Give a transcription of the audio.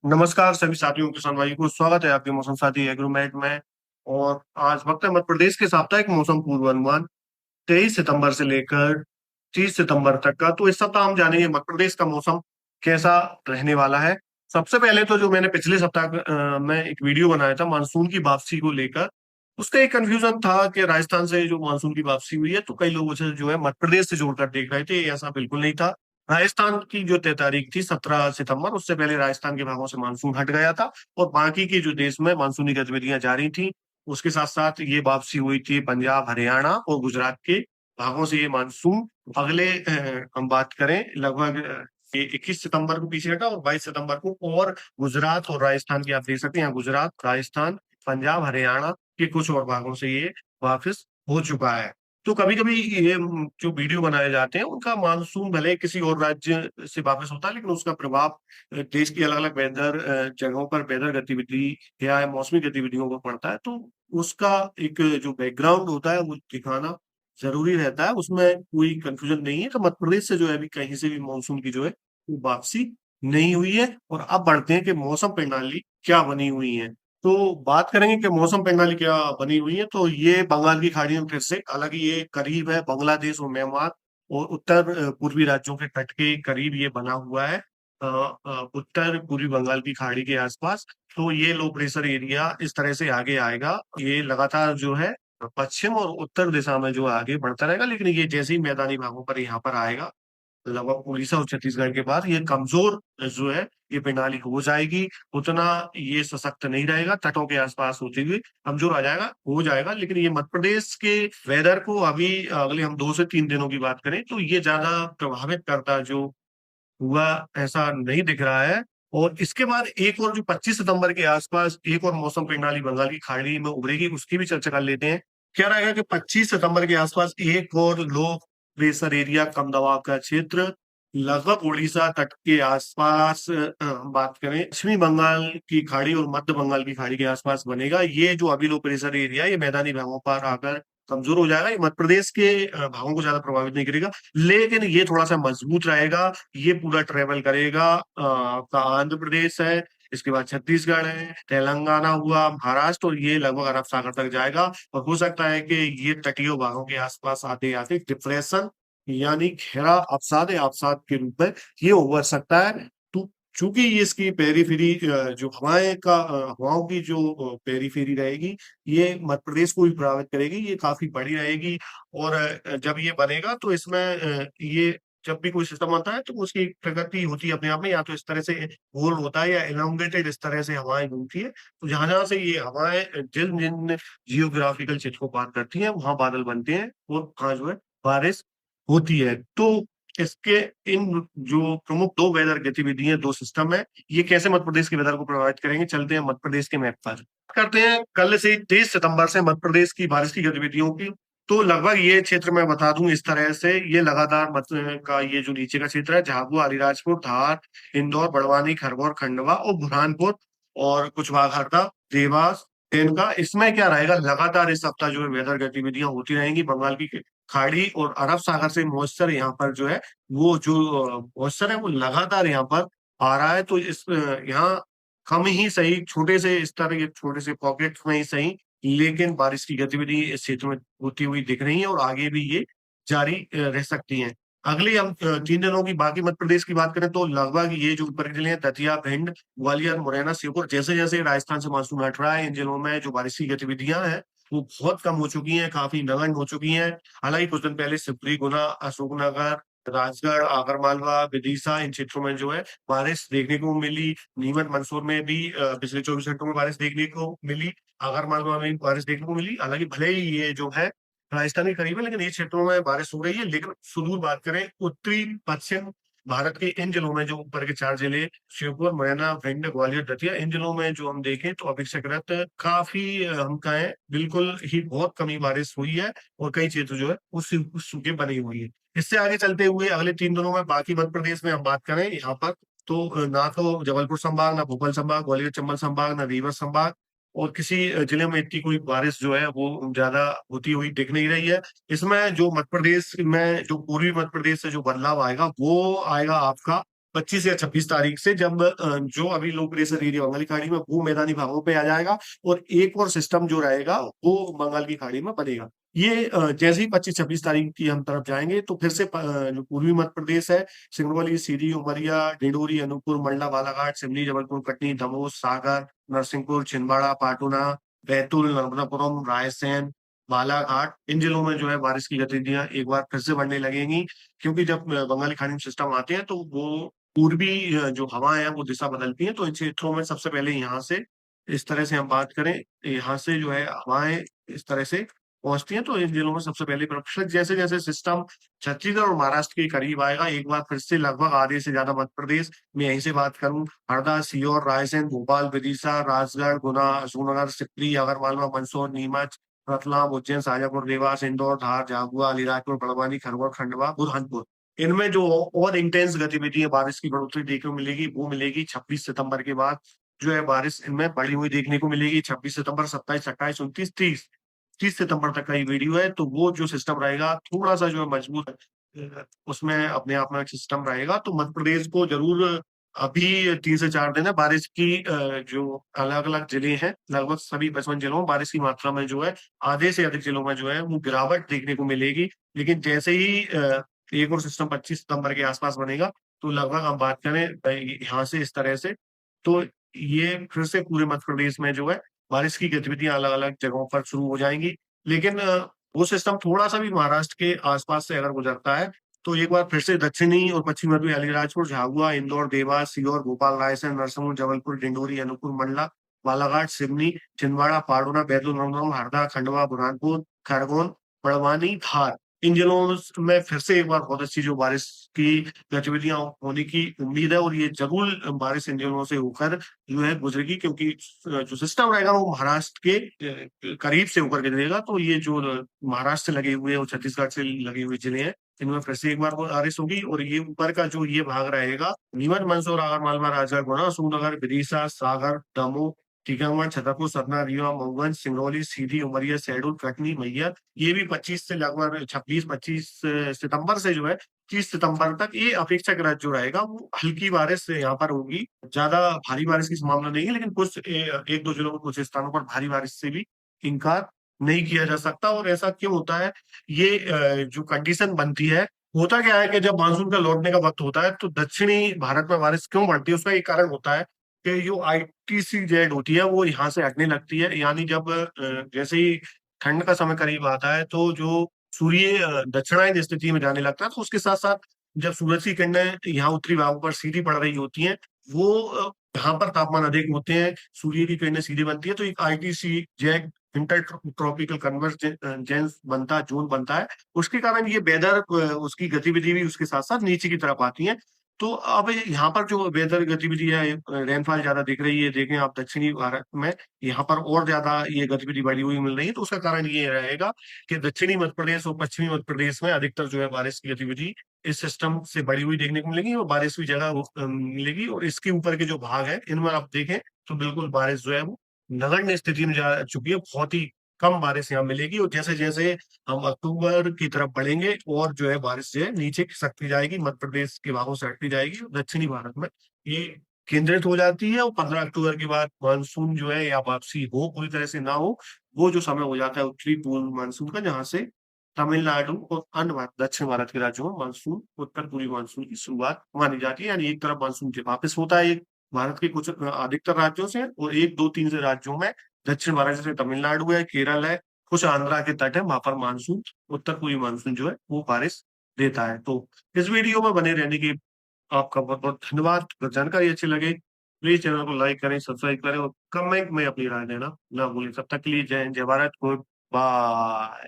नमस्कार सभी साथियों किसान भाई को स्वागत है आपके मौसम साथी एग्रोमेट में। और आज वक्त है मध्य प्रदेश के साप्ताहिक मौसम पूर्वानुमान 23 सितंबर से लेकर 30 सितंबर तक का। तो इस सप्ताह हम जानेंगे मध्य प्रदेश का मौसम कैसा रहने वाला है। सबसे पहले तो जो मैंने पिछले सप्ताह में एक वीडियो बनाया था मानसून की वापसी को लेकर, उसका एक कंफ्यूजन था कि राजस्थान से जो मानसून की वापसी हुई है तो कई लोग उसे जो है मध्य प्रदेश से जोड़कर देख रहे थे। ऐसा बिल्कुल नहीं था। राजस्थान की जो तय तारीख थी 17 सितंबर, उससे पहले राजस्थान के भागों से मानसून हट गया था और बाकी के जो देश में मानसूनी गतिविधियां जारी थी। उसके साथ साथ ये वापसी हुई थी पंजाब, हरियाणा और गुजरात के भागों से। ये मानसून अगले हम बात करें लगभग 21 सितंबर को पीछे हटा और 22 सितंबर को। और गुजरात और राजस्थान की आप देख सकते हैं, यहाँ गुजरात, राजस्थान, पंजाब, हरियाणा के कुछ और भागों से ये वापस हो चुका है। तो कभी कभी ये जो वीडियो बनाए जाते हैं उनका मानसून भले किसी और राज्य से वापस होता है, लेकिन उसका प्रभाव देश की अलग अलग वेदर जगहों पर वेदर गतिविधि या मौसमी गतिविधियों पर पड़ता है। तो उसका एक जो बैकग्राउंड होता है वो दिखाना जरूरी रहता है। उसमें कोई कंफ्यूजन नहीं है। तो मध्य प्रदेश से जो है अभी कहीं से भी मानसून की जो है वो वापसी नहीं हुई है। और अब बढ़ते हैं कि मौसम प्रणाली क्या बनी हुई है। तो बात करेंगे कि मौसम प्रणाली क्या बनी हुई है। तो ये बंगाल की खाड़ी में फिर से, हालांकि ये करीब है बांग्लादेश और म्यांमार और उत्तर पूर्वी राज्यों के तट के करीब ये बना हुआ है। उत्तर पूर्वी बंगाल की खाड़ी के आसपास। तो ये लो प्रेशर एरिया इस तरह से आगे आएगा। ये लगातार जो है पश्चिम और उत्तर दिशा में जो आगे बढ़ता रहेगा, लेकिन ये जैसे ही मैदानी भागों पर यहाँ पर आएगा लगभग उड़ीसा और छत्तीसगढ़ के बाद ये कमजोर जो है ये प्रणाली हो जाएगी। उतना ये सशक्त नहीं रहेगा, तटों के आसपास होते हुए कमजोर आ जाएगा, हो जाएगा। लेकिन ये मध्य प्रदेश के वेदर को अभी अगले हम 2 से 3 दिनों की बात करें तो ये ज्यादा प्रभावित करता जो हुआ ऐसा नहीं दिख रहा है। और इसके बाद एक और जो 25 सितंबर के आसपास एक और मौसम प्रणाली बंगाल की खाड़ी में उभरेगी, उसकी भी चर्चा कर लेते हैं। क्या रहेगा कि 25 सितंबर के आसपास एक और लो प्रेशर एरिया, कम दबाव का क्षेत्र लगभग उड़ीसा तट के आसपास हम बात करें पश्चिमी बंगाल की खाड़ी और मध्य बंगाल की खाड़ी के आसपास बनेगा। ये जो अभी लो प्रेशर एरिया ये मैदानी भागों पर आकर कमजोर हो जाएगा। ये मध्य प्रदेश के भागों को ज्यादा प्रभावित नहीं करेगा, लेकिन ये थोड़ा सा मजबूत रहेगा। ये पूरा ट्रेवल करेगा। आपका आंध्र प्रदेश है, इसके बाद छत्तीसगढ़ है, तेलंगाना हुआ, महाराष्ट्र, और ये लगभग अरब सागर तक जाएगा। और हो सकता है कि ये तटीय भागों के आसपास आते आते डिप्रेशन यानी घेरा अवसाद या अवसाद के रूप में ये उभर सकता है। तो चूंकि ये इसकी पेरीफेरी जो हवाओं की जो पेरीफेरी रहेगी, ये मध्य प्रदेश को भी प्रभावित करेगी। ये काफी बड़ी रहेगी। और जब ये बनेगा तो इसमें ये जब भी कोई सिस्टम आता है तो उसकी प्रगति होती है अपने आप में, या तो इस तरह से गोल होता है या इलोंगेटेड इस तरह से हवाएं घूमती है। तो जहां जहां से ये हवाएं जिन जिन जियोग्राफिकल क्षेत्र को पार करती हैं वहां बादल बनते हैं और वहां जो है बारिश होती है। तो इसके इन जो प्रमुख दो वेदर गतिविधियां, दो सिस्टम है, ये कैसे मध्य प्रदेश के वेदर को प्रभावित करेंगे, चलते हैं मध्य प्रदेश के मैप पर। करते हैं कल से 23 सितंबर से मध्य प्रदेश की बारिश की गतिविधियों की। तो लगभग ये क्षेत्र मैं बता दूं इस तरह से, ये लगातार मध्य का ये जो नीचे का क्षेत्र है झाबुआ, अलीराजपुर, धार, इंदौर, बड़वानी, खरगोन, खंडवा और बुरहानपुर और कुछ भाग हरदा, देवास, इनका इसमें क्या रहेगा, लगातार इस सप्ताह जो है वेदर गतिविधियां होती रहेंगी। बंगाल की खाड़ी और अरब सागर से मॉइस्चर यहाँ पर जो है वो जो मॉइस्चर है वो लगातार यहाँ पर आ रहा है। तो इस यहाँ कम ही सही, छोटे से इस तरह के छोटे से पॉकेट में ही सही, लेकिन बारिश की गतिविधि इस क्षेत्र में होती हुई दिख रही है और आगे भी ये जारी रह सकती है। अगले हम 3 दिनों की बाकी मध्य प्रदेश की बात करें तो लगभग ये जो ऊपर के जिले हैं दतिया, भिंड, ग्वालियर, मुरैना, श्योपुर, जैसे जैसे राजस्थान से मानसून हट रहा है इन जिलों में जो बारिश की गतिविधियां हैं वो बहुत कम हो चुकी हैं, काफी नगण्य हो चुकी हैं। हालांकि कुछ दिन पहले सिवनी, गुना, अशोकनगर, राजगढ़, आगरमालवा, विदिशा, इन क्षेत्रों में जो है बारिश देखने को मिली। नीमच, मंदसौर में भी पिछले 24 घंटों में बारिश देखने को मिली। आगरमालवा में भी बारिश देखने को मिली। हालांकि भले ही ये जो है राजस्थान के करीब है, लेकिन ये क्षेत्रों में बारिश हो रही है। लेकिन सुदूर बात करें उत्तरी पश्चिम भारत के इन जिलों में, जो ऊपर के 4 जिले श्योपुर, मुरैना, भिंड, ग्वालियर, दतिया, इन जिलों में जो हम देखें तो अपेक्षाकृत काफी हम कहें बिल्कुल ही बहुत कमी बारिश हुई है। और कई क्षेत्र जो है उस सूखे बनी हुई है। इससे आगे चलते हुए अगले 3 दिनों में बाकी मध्य प्रदेश में हम बात करें यहाँ पर, तो ना तो जबलपुर संभाग, ना भोपाल संभाग, ग्वालियर चंबल संभाग, ना रीवा संभाग और किसी जिले में इतनी कोई बारिश जो है वो ज्यादा होती हुई दिख नहीं रही है। इसमें जो मध्य प्रदेश में जो पूर्वी मध्य प्रदेश से जो बदलाव आएगा वो आएगा आपका 25 या 26 तारीख से, जब जो अभी लो प्रेशर एरिया बंगाल की खाड़ी में वो मैदानी भागों पे आ जाएगा, और एक और सिस्टम जो रहेगा वो बंगाल की खाड़ी में बनेगा। ये जैसे ही 25-26 तारीख की हम तरफ जाएंगे तो फिर से जो पूर्वी मध्य प्रदेश है, सिंगरौली, सीधी, उमरिया, डिंडोरी, अनूपपुर, मंडला, बालाघाट, सिवनी, जबलपुर, कटनी, दमोह, सागर, नरसिंहपुर, छिंदवाड़ा, पाटुना, बैतूल, नर्मदापुरम, रायसेन, बालाघाट, इन जिलों में जो है बारिश की गतिविधियां एक बार फिर से बढ़ने लगेंगी। क्योंकि जब बंगाली खाड़ी में सिस्टम आते हैं तो वो पूर्वी जो हवाएं हैं वो दिशा बदलती हैं, तो इन क्षेत्रों में सबसे पहले यहाँ से, इस तरह से हम बात करें, यहाँ से जो है हवाएं इस तरह से पहुंचती हैं, तो इन जिलों में सबसे पहले प्रदर्शित, जैसे जैसे सिस्टम छत्तीसगढ़ और महाराष्ट्र के करीब आएगा, एक बार फिर से लगभग आधे से ज्यादा मध्य प्रदेश में, यहीं से बात करूं, हरदा, सीहोर, रायसेन, भोपाल, विदिशा, राजगढ़, गुना, अशोकनगर, सिपरी, आगरमालवा, मंदसौर, नीमच, रतलाम, उज्जैन, शाजापुर, देवास, इंदौर, धार, झाबुआ, अलीराजपुर, बड़वानी, खरगोन, खंडवा, बुरहानपुर, इनमें जो और इंटेंस गतिविधि है, बारिश की बढ़ोतरी देखने को मिलेगी, वो मिलेगी 26 सितंबर के बाद। जो है बारिश इनमें बढ़ी हुई देखने को मिलेगी 26 सितंबर, 27, 28, 29, 30, 30 सितंबर तक का ये वीडियो है। तो वो जो सिस्टम रहेगा थोड़ा सा जो है मजबूत उसमें अपने आप में सिस्टम रहेगा, तो मध्य प्रदेश को जरूर अभी 3 से 4 दिन है बारिश की, जो अलग अलग जिले हैं, लगभग सभी 55 जिलों में बारिश की मात्रा में जो है आधे से अधिक जिलों में जो है वो गिरावट देखने को मिलेगी। लेकिन जैसे ही एक और सिस्टम 25 सितंबर के आसपास बनेगा, तो लगभग हम बात करें यहाँ से इस तरह से, तो ये फिर से पूरे मध्य प्रदेश में जो है बारिश की गतिविधियां अलग अलग जगहों पर शुरू हो जाएंगी। लेकिन वो सिस्टम थोड़ा सा भी महाराष्ट्र के आसपास से अगर गुजरता है, तो एक बार फिर से दक्षिणी और पश्चिमी मध्य अलीराजपुर, झाबुआ, इंदौर, देवास, सीहोर, भोपाल, रायसेन, नरसिंहपुर, जबलपुर, डिंडोरी, अनूपपुर, मंडला, बालाघाट, सिवनी, छिंदवाड़ा, पाडुना, बैतूल, रामपुर, हरदा, खंडवा, बुरहानपुर, खरगोन, बड़वानी, धार, इन जिलों में फिर से एक बार बहुत अच्छी जो बारिश की गतिविधियां होने की उम्मीद है, और ये जरूर बारिश इन जिलों से होकर जो है गुजरेगी, क्योंकि जो सिस्टम रहेगा वो महाराष्ट्र के करीब से होकर गुजरेगा। तो ये जो महाराष्ट्र से लगे हुए और छत्तीसगढ़ से लगे हुए जिले हैं, इनमें फिर से एक बार बारिश होगी, और ये ऊपर का जो ये भाग रहेगा, नीमच, मंदसौर, आगर मालवा, राजगढ़, गुना, अशोकनगर, विदिशा, सागर, दमोह, टीकमगढ़, छतरपुर, सतना, रीवा, मऊगंज, सिंगरौली, सीधी, उमरिया, शहडोल, कटनी, मैहर, ये भी 25 से लगभग 26-25 सितंबर से जो है 30 सितंबर तक ये अपेक्षाकृत जो रहेगा वो हल्की बारिश यहाँ पर होगी। ज्यादा भारी बारिश की संभावना नहीं है, लेकिन कुछ एक दो जिलों में कुछ स्थानों पर भारी बारिश से भी इनकार नहीं किया जा सकता। और ऐसा क्यों होता है, ये जो कंडीशन बनती है, होता क्या है कि जब मानसून का लौटने का वक्त होता है तो दक्षिणी भारत में बारिश क्यों बढ़ती है, उसका एक कारण होता है कि जो आईटीसी जेड होती है वो यहाँ से हटने लगती है, यानी जब जैसे ही ठंड का समय करीब आता है, तो जो सूर्य दक्षिणायन स्थिति में जाने लगता है, तो उसके साथ साथ जब सूरज की किरणें यहाँ उत्तरी भागों पर सीधी पड़ रही होती हैं, वो यहाँ पर तापमान अधिक होते हैं, सूर्य की किरणें सीधी बनती है, तो एक ITC Z inter tropical convergence बनता, जोन बनता है। उसके कारण ये वेदर, उसकी गतिविधि भी उसके साथ साथ नीचे की तरफ आती है। तो अब यहाँ पर जो वेदर गतिविधि है, रेनफॉल ज्यादा दिख रही है, देखें आप दक्षिणी भारत में यहाँ पर और ज्यादा ये गतिविधि बढ़ी हुई मिल रही है, तो उसका कारण ये रहेगा कि दक्षिणी मध्य प्रदेश और पश्चिमी मध्य प्रदेश में अधिकतर जो है बारिश की गतिविधि इस सिस्टम से बढ़ी हुई देखने को मिलेगी, और बारिश भी जगह मिलेगी। और इसके ऊपर के जो भाग है इनमें आप देखें तो बिल्कुल बारिश जो है वो नगण्य स्थिति में जा चुकी है, बहुत ही कम बारिश यहाँ मिलेगी। और जैसे जैसे हम अक्टूबर की तरफ बढ़ेंगे और जो है बारिश जो है नीचे खिसकती जाएगी, मध्य प्रदेश के भागों से हटती जाएगी, और दक्षिणी भारत में ये केंद्रित हो जाती है। और 15 अक्टूबर के बाद मानसून जो है या वापसी हो पूरी तरह से ना हो, वो जो समय हो जाता है उत्तरी पूर्व मानसून का, जहाँ से तमिलनाडु और अन्य दक्षिण भारत के राज्यों में मानसून, उत्तर पूर्वी मानसून की शुरुआत मानी जाती है। यानी एक तरफ मानसून से वापस होता है, एक भारत के कुछ अधिकतर राज्यों से, और एक दो तीन से राज्यों में, दक्षिण भारत जैसे तमिलनाडु है, केरल है, कुछ आंध्रा के तट है, वहां पर मानसून, उत्तर पूर्वी मानसून जो है वो बारिश देता है। तो इस वीडियो में बने रहने की आपका बहुत बहुत धन्यवाद। अगर जानकारी अच्छी लगे प्लीज चैनल को लाइक करें, सब्सक्राइब करें, और कमेंट में अपनी राय देना ना भूलें। तब तक के लिए जय हिंद, जय भारत, गुड बाय।